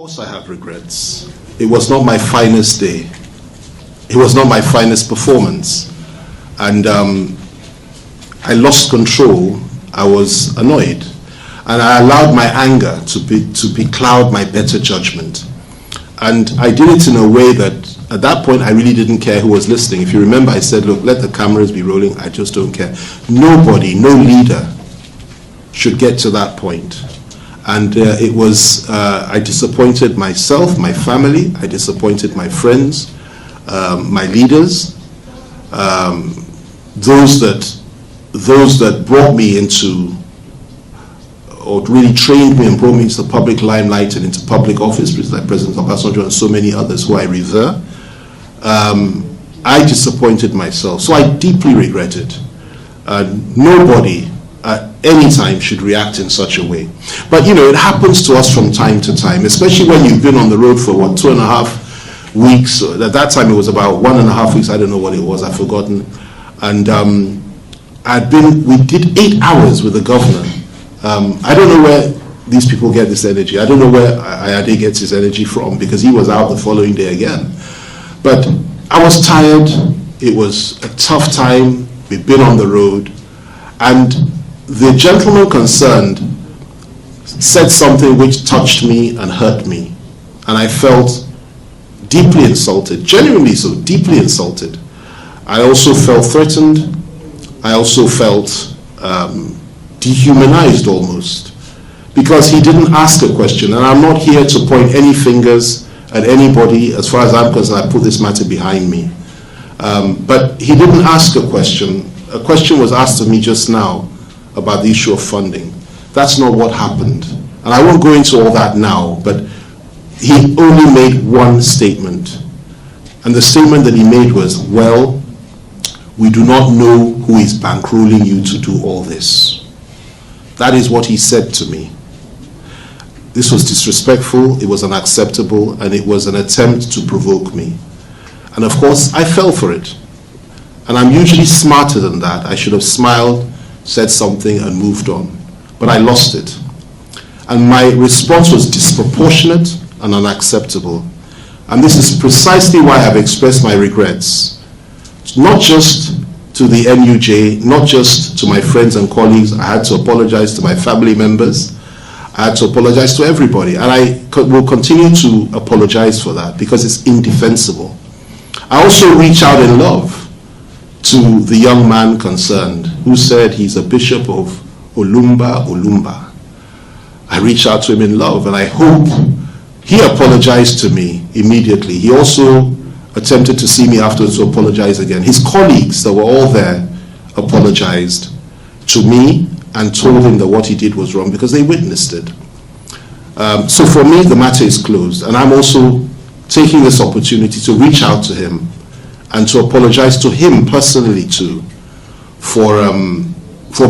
course I have regrets. It was not my finest day. It was not my finest performance. And I lost control. I was annoyed. And I allowed my anger to becloud my better judgment. And I did it in a way that, at that point, I really didn't care who was listening. If you remember, I said, look, let the cameras be rolling. I just don't care. Nobody, no leader should get to that point. And I disappointed myself, my family, I disappointed my friends, my leaders, those that brought me into, or really trained me and brought me into the public limelight and into public office, like President Appology and so many others who I revere. I disappointed myself, so I deeply regret it. Nobody at any time should react in such a way. But you know, it happens to us from time to time, especially when you've been on the road for what, 2.5 weeks. At that time it was about 1.5 weeks, I don't know what it was, I've forgotten. And we did 8 hours with the governor. I don't know where these people get this energy. I don't know where Ayade gets his energy from, because he was out the following day again. But I was tired. It was a tough time. We'd been on the road. And the gentleman concerned said something which touched me and hurt me. And I felt deeply insulted, genuinely so, deeply insulted. I also felt threatened. I also felt dehumanized almost, because he didn't ask a question. And I'm not here to point any fingers at anybody. As far as I'm concerned, I put this matter behind me. But he didn't ask a question. A question was asked of me just now about the issue of funding. That's not what happened. And I won't go into all that now, but he only made one statement. And the statement that he made was, well, we do not know who is bankrolling you to do all this. That is what he said to me. This was disrespectful, it was unacceptable, and it was an attempt to provoke me. And of course, I fell for it. And I'm usually smarter than that. I should have smiled, said something, and moved on. But I lost it. And my response was disproportionate and unacceptable. And this is precisely why I've expressed my regrets. Not just to the NUJ, not just to my friends and colleagues. I had to apologize to my family members. I had to apologize to everybody. And I will continue to apologize for that, because it's indefensible. I also reach out in love to the young man concerned, who said he's a bishop of Olumba. I reached out to him in love, and I hope he apologized to me immediately. He also attempted to see me afterwards to apologize again. His colleagues that were all there apologized to me and told him that what he did was wrong, because they witnessed it. So for me, the matter is closed, and I'm also taking this opportunity to reach out to him and to apologize to him personally too for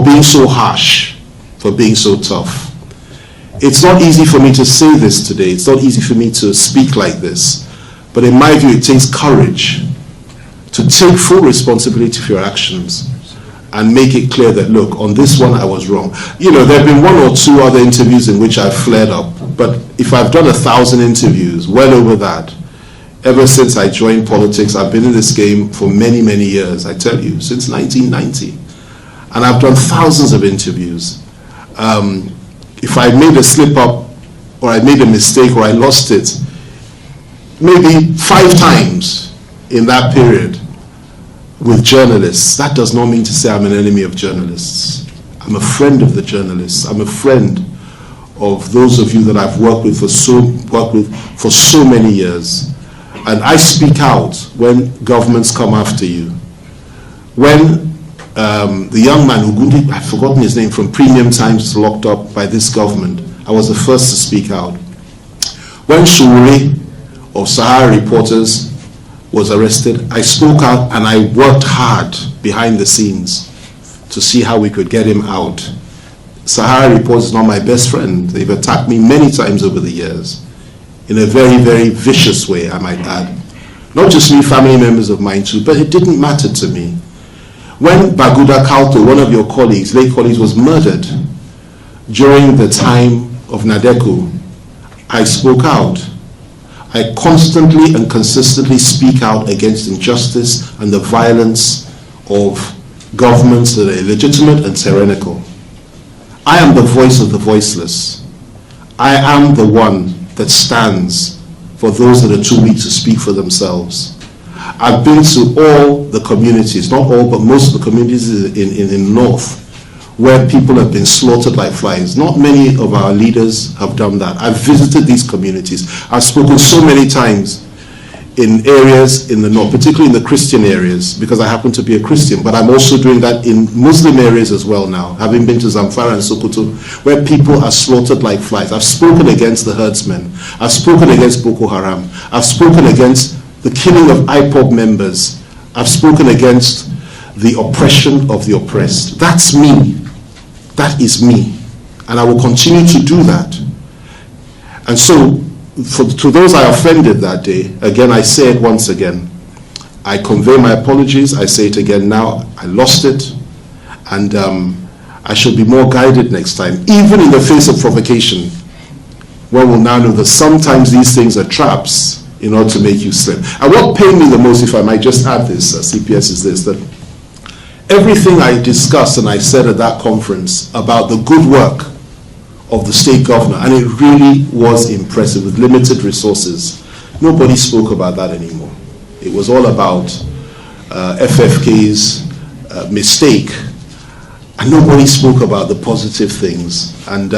being so harsh, for being so tough. It's not easy for me to say this today. It's not easy for me to speak like this. But in my view, it takes courage to take full responsibility for your actions and make it clear that, look, on this one I was wrong. You know, there have been 1 or 2 other interviews in which I've flared up. But if I've done 1,000 interviews, well over that, ever since I joined politics, I've been in this game for many, many years, I tell you, since 1990. And I've done thousands of interviews. If I made a slip up, or I made a mistake, or I lost it, maybe 5 times in that period with journalists, that does not mean to say I'm an enemy of journalists. I'm a friend of the journalists. I'm a friend of those of you that I've worked with for so many years. And I speak out when governments come after you. When the young man, Ugundi, I've forgotten his name, from Premium Times was locked up by this government, I was the first to speak out. When Shuri of Sahara Reporters was arrested, I spoke out and I worked hard behind the scenes to see how we could get him out. Sahara Reporters is not my best friend. They've attacked me many times over the years, in a very, very vicious way, I might add. Not just me, family members of mine too, but it didn't matter to me. When Baguda Kalto, one of your colleagues, late colleagues, was murdered during the time of Nadeko, I spoke out. I constantly and consistently speak out against injustice and the violence of governments that are illegitimate and tyrannical. I am the voice of the voiceless. I am the one that stands for those that are too weak to speak for themselves. I've been to all the communities, not all, but most of the communities in the north, where people have been slaughtered like flies. Not many of our leaders have done that. I've visited these communities. I've spoken so many times in areas in the north, particularly in the Christian areas, because I happen to be a Christian, but I'm also doing that in Muslim areas as well now, having been to Zamfara and Sokoto, where people are slaughtered like flies. I've spoken against the herdsmen. I've spoken against Boko Haram. I've spoken against the killing of IPOB members. I've spoken against the oppression of the oppressed. That's me. That is me. And I will continue to do that. And so, to those I offended that day, again, I say it once again. I convey my apologies. I say it again now. I lost it. And I shall be more guided next time. Even in the face of provocation, one will now know that sometimes these things are traps in order to make you slip. And what pained me the most, if I might just add this, CPS, is this, that everything I discussed and I said at that conference about the good work of the state governor, and it really was impressive with limited resources, nobody spoke about that anymore. It was all about FFK's mistake, and nobody spoke about the positive things. And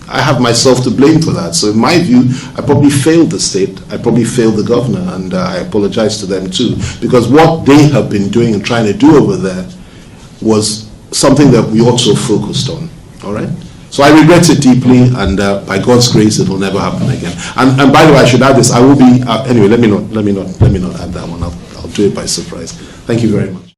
I have myself to blame for that. So in my view, I probably failed the state, I probably failed the governor, and I apologize to them too, because what they have been doing and trying to do over there was something that we also focused on. All right? So I regret it deeply, and by God's grace, it will never happen again. And by the way, I should add this. I will be anyway. Let me not add that one. I'll do it by surprise. Thank you very much.